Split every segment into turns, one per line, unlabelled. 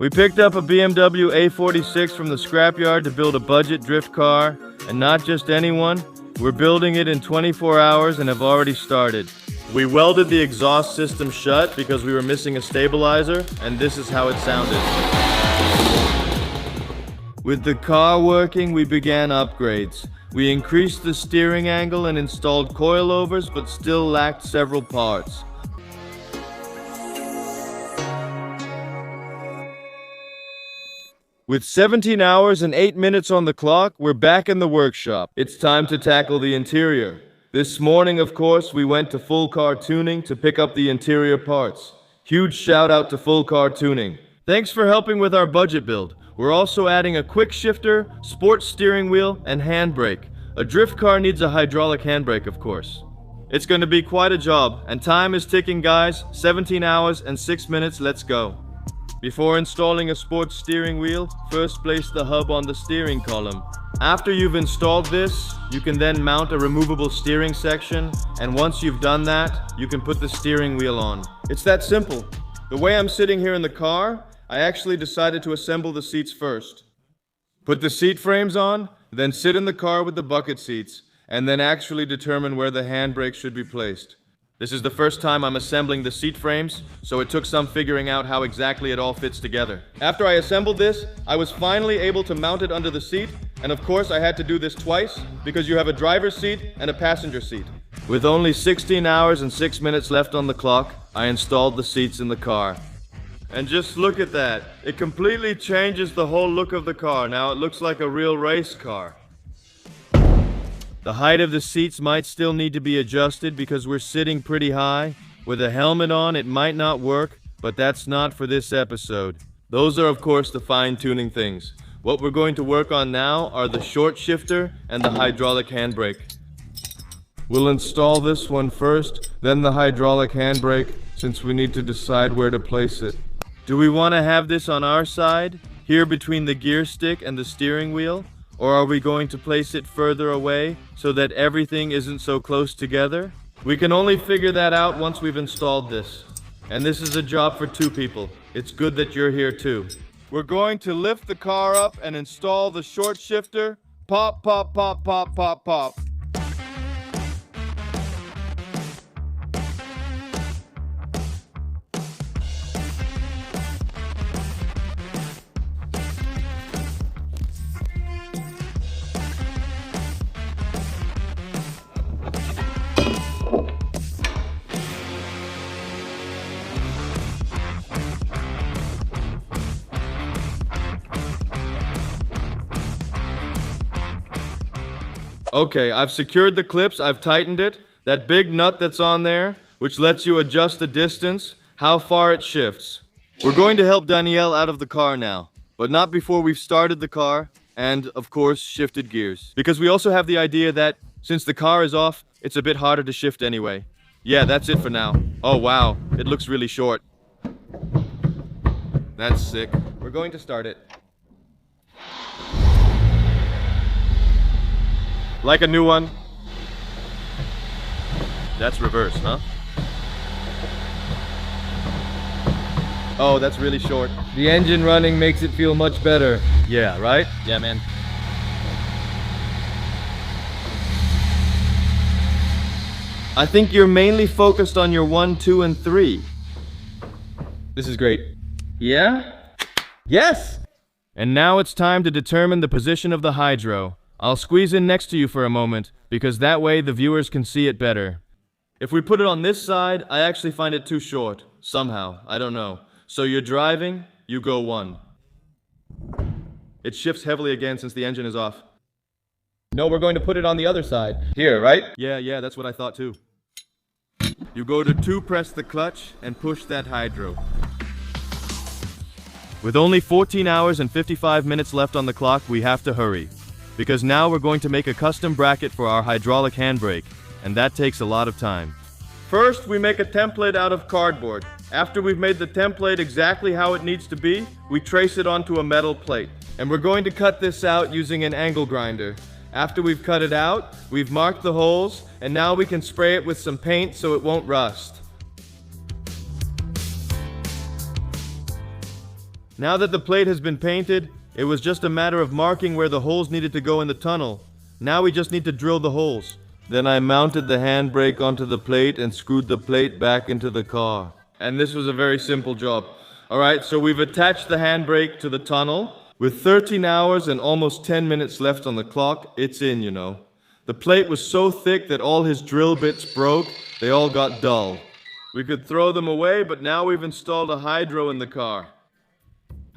We picked up a BMW A46 from the scrapyard to build a budget drift car, and not just any one. We're building it in 24 hours and have already started. We welded the exhaust system shut because we were missing a stabilizer, and this is how it sounded. With the car working, we began upgrades. We increased the steering angle and installed coilovers, but still lacked several parts. With 17 hours and 8 minutes on the clock, we're back in the workshop. It's time to tackle the interior. This morning, of course, we went to Full Car Tuning to pick up the interior parts. Huge shout out to Full Car Tuning. Thanks for helping with our budget build. We're also adding a quick shifter, sports steering wheel, and handbrake. A drift car needs a hydraulic handbrake, of course. It's going to be quite a job, and time is ticking, guys. 17 hours and 6 minutes, let's go. Before installing a sports steering wheel, first place the hub on the steering column. After you've installed this, you can then mount a removable steering section, and once you've done that, you can put the steering wheel on. It's that simple. The way I'm sitting here in the car, I actually decided to assemble the seats first. Put the seat frames on, then sit in the car with the bucket seats, and then actually determine where the handbrake should be placed. This is the first time I'm assembling the seat frames, so it took some figuring out how exactly it all fits together. After I assembled this, I was finally able to mount it under the seat, and of course I had to do this twice, because you have a driver's seat and a passenger seat. With only 16 hours and 6 minutes left on the clock, I installed the seats in the car. And just look at that. It completely changes the whole look of the car. Now it looks like a real race car. The height of the seats might still need to be adjusted because we're sitting pretty high. With a helmet on, it might not work, but that's not for this episode. Those are, of course, the fine-tuning things. What we're going to work on now are the short shifter and the hydraulic handbrake. We'll install this one first, then the hydraulic handbrake, since we need to decide where to place it. Do we want to have this on our side, here between the gear stick and the steering wheel? Or are we going to place it further away so that everything isn't so close together? We can only figure that out once we've installed this. And this is a job for 2 people. It's good that you're here too. We're going to lift the car up and install the short shifter. Pop, pop, pop, pop, pop, pop. Okay, I've secured the clips, I've tightened it. That big nut that's on there, which lets you adjust the distance, how far it shifts. We're going to help Danielle out of the car now, but not before we've started the car and, of course, shifted gears. Because we also have the idea that, since the car is off, it's a bit harder to shift anyway. Yeah, that's it for now. Oh wow, it looks really short. That's sick. We're going to start it. Like a new one. That's reverse, huh? Oh, that's really short. The engine running makes it feel much better. Yeah, right?
Yeah, man.
I think you're mainly focused on your 1, 2, and 3. This is great.
Yeah?
Yes! And now it's time to determine the position of the hydro. I'll squeeze in next to you for a moment, because that way the viewers can see it better. If we put it on this side, I actually find it too short. Somehow, I don't know. So you're driving, you go 1. It shifts heavily again since the engine is off.
No, we're going to put it on the other side.
Here, right? Yeah, that's what I thought too. You go to 2, press the clutch, and push that hydro. With only 14 hours and 55 minutes left on the clock, we have to hurry. Because now we're going to make a custom bracket for our hydraulic handbrake, and that takes a lot of time. First, we make a template out of cardboard. After we've made the template exactly how it needs to be, we trace it onto a metal plate. And we're going to cut this out using an angle grinder. After we've cut it out, we've marked the holes, and now we can spray it with some paint so it won't rust. Now that the plate has been painted, it was just a matter of marking where the holes needed to go in the tunnel. Now we just need to drill the holes. Then I mounted the handbrake onto the plate and screwed the plate back into the car. And this was a very simple job. Alright, so we've attached the handbrake to the tunnel. With 13 hours and almost 10 minutes left on the clock, it's in, you know. The plate was so thick that all his drill bits broke, they all got dull. We could throw them away, but now we've installed a hydro in the car.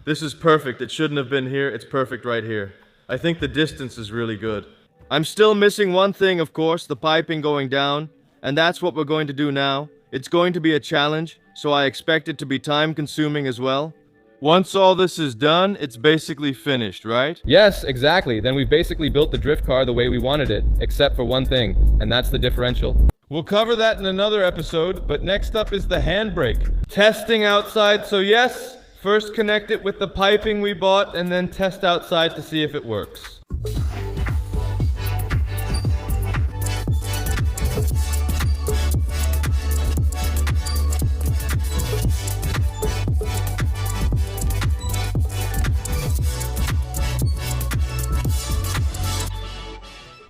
This is perfect. It shouldn't have been here. It's perfect right here. I think the distance is really good. I'm still missing one thing, of course, the piping going down, and that's what we're going to do now. It's going to be a challenge, so I expect it to be time-consuming as well. Once all this is done, it's basically finished, right?
Yes, exactly. Then we've basically built the drift car the way we wanted it, except for one thing, and that's the differential.
We'll cover that in another episode, but next up is the handbrake. Testing outside, so yes, first connect it with the piping we bought, and then test outside to see if it works.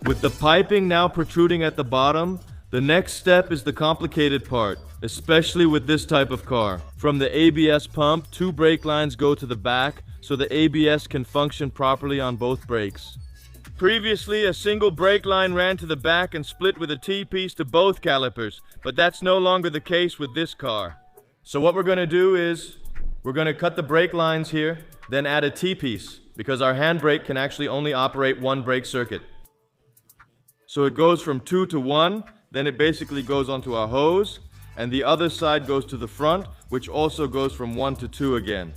With the piping now protruding at the bottom, the next step is the complicated part, especially with this type of car. From the ABS pump, 2 brake lines go to the back so the ABS can function properly on both brakes. Previously, a single brake line ran to the back and split with a T-piece to both calipers, but that's no longer the case with this car. So what we're going to do is, we're going to cut the brake lines here, then add a T-piece, because our handbrake can actually only operate one brake circuit. So it goes from 2 to 1, then it basically goes onto our hose, and the other side goes to the front, which also goes from 1 to 2 again.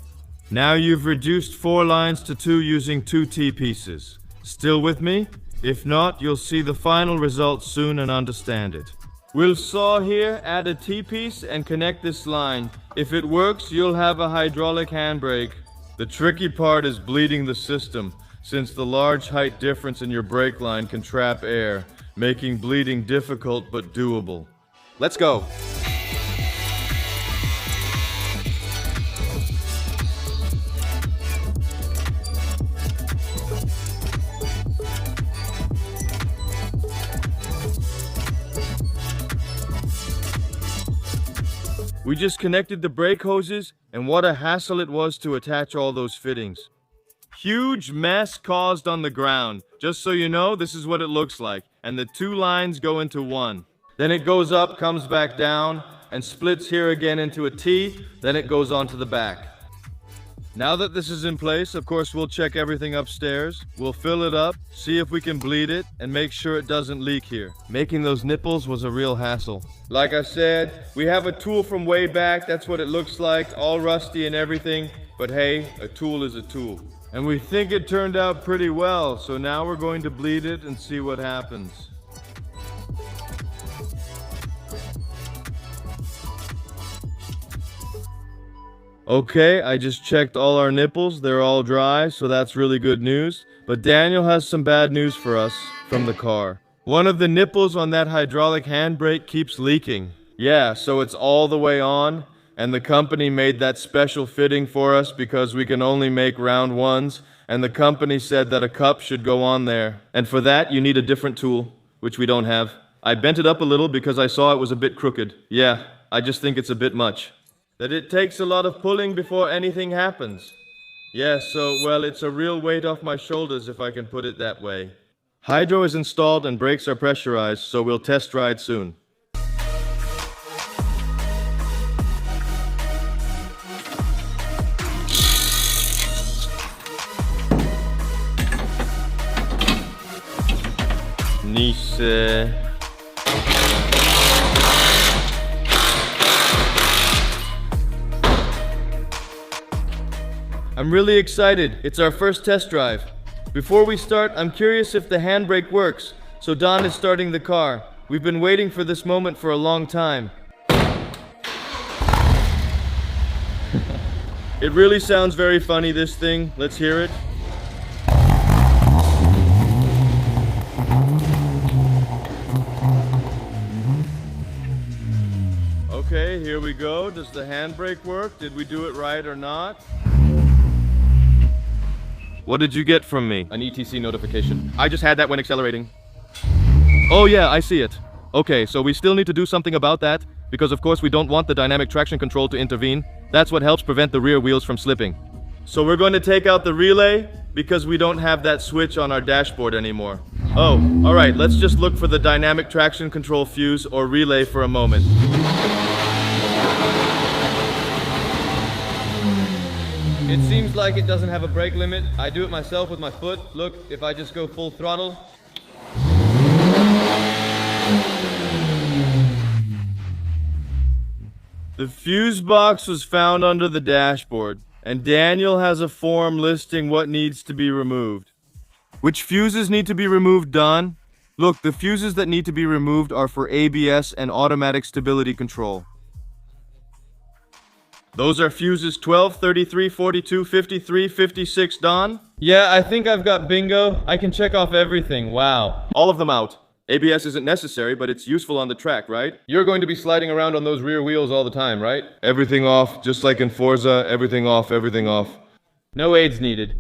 Now you've reduced 4 lines to 2 using 2 T-pieces. Still with me? If not, you'll see the final result soon and understand it. We'll saw here, add a T-piece, and connect this line. If it works, you'll have a hydraulic handbrake. The tricky part is bleeding the system, since the large height difference in your brake line can trap air, making bleeding difficult but doable. Let's go! We just connected the brake hoses, and what a hassle it was to attach all those fittings. Huge mess caused on the ground. Just so you know, this is what it looks like. And the 2 lines go into one. Then it goes up, comes back down, and splits here again into a T. Then it goes onto the back. Now that this is in place, of course, we'll check everything upstairs. We'll fill it up, see if we can bleed it, and make sure it doesn't leak here. Making those nipples was a real hassle. Like I said, we have a tool from way back. That's what it looks like, all rusty and everything. But hey, a tool is a tool. And we think it turned out pretty well, so now we're going to bleed it and see what happens. Okay, I just checked all our nipples. They're all dry, so that's really good news. But Daniel has some bad news for us from the car. One of the nipples on that hydraulic handbrake keeps leaking. Yeah, so it's all the way on. And the company made that special fitting for us because we can only make round ones, and the company said that a cup should go on there. And for that, you need a different tool, which we don't have. I bent it up a little because I saw it was a bit crooked. Yeah, I just think it's a bit much. That it takes a lot of pulling before anything happens. Yeah, so, well, it's a real weight off my shoulders if I can put it that way. Hydro is installed and brakes are pressurized, so we'll test ride soon. Nice. I'm really excited. It's our first test drive. Before we start, I'm curious if the handbrake works. So Don is starting the car. We've been waiting for this moment for a long time. It really sounds very funny, this thing. Let's hear it. Okay, here we go. Does the handbrake work? Did we do it right or not? What did you get from me?
An ETC notification.
I just had that when accelerating. Oh yeah, I see it. Okay, so we still need to do something about that, because of course we don't want the dynamic traction control to intervene. That's what helps prevent the rear wheels from slipping. So we're going to take out the relay, because we don't have that switch on our dashboard anymore. Oh, alright, let's just look for the dynamic traction control fuse or relay for a moment.
It seems like it doesn't have a brake limit. I do it myself with my foot. Look, if I just go full throttle.
The fuse box was found under the dashboard, and Daniel has a form listing what needs to be removed. Which fuses need to be removed, Don? Look, the fuses that need to be removed are for ABS and automatic stability control. Those are fuses 12, 33, 42, 53, 56, Don?
Yeah, I think I've got bingo. I can check off everything. Wow.
All of them out. ABS isn't necessary, but it's useful on the track, right?
You're going to be sliding around on those rear wheels all the time, right?
Everything off, just like in Forza, everything off, everything off.
No aids needed.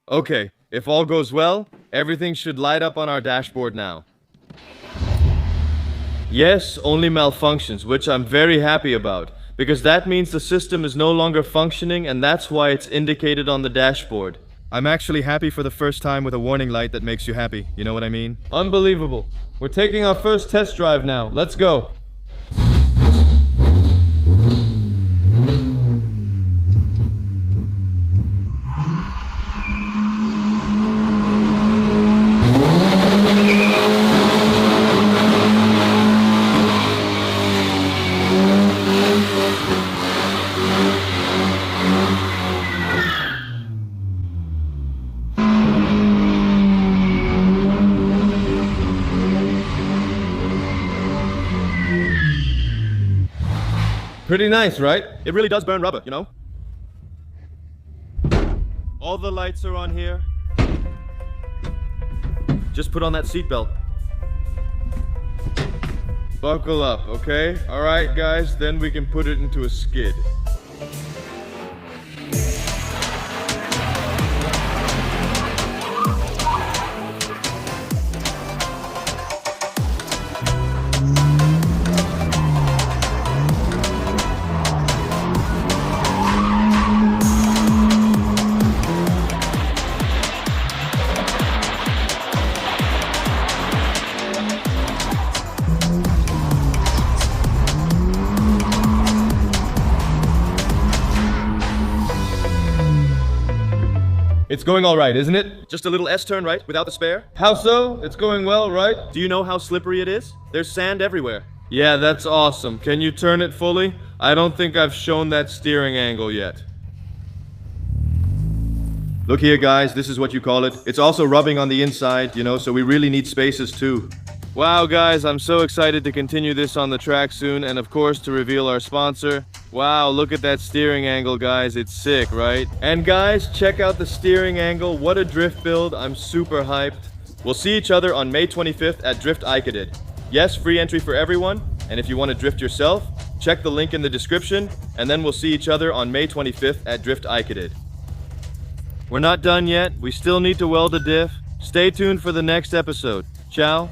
Okay, if all goes well, everything should light up on our dashboard now. Yes, only malfunctions, which I'm very happy about, because that means the system is no longer functioning, and that's why it's indicated on the dashboard. I'm actually happy for the first time with a warning light that makes you happy, you know what I mean?
Unbelievable. We're taking our first test drive now. Let's go. Pretty nice, right?
It really does burn rubber, you know? All the lights are on here. Just put on that seatbelt. Buckle up, okay? Alright guys, then we can put it into a skid.
It's going all right, isn't it?
Just a little S-turn, right? Without the spare?
How so? It's going well, right?
Do you know how slippery it is? There's sand everywhere. Yeah, that's awesome. Can you turn it fully? I don't think I've shown that steering angle yet. Look here, guys. This is what you call it. It's also rubbing on the inside, you know, so we really need spaces too. Wow, guys, I'm so excited to continue this on the track soon, and of course to reveal our sponsor. Wow, look at that steering angle, guys. It's sick, right? And guys, check out the steering angle. What a drift build. I'm super hyped. We'll see each other on May 25th at Drift Icadid. Yes, free entry for everyone, and if you want to drift yourself, check the link in the description, and then we'll see each other on May 25th at Drift Icadid. We're not done yet. We still need to weld a diff. Stay tuned for the next episode. Ciao.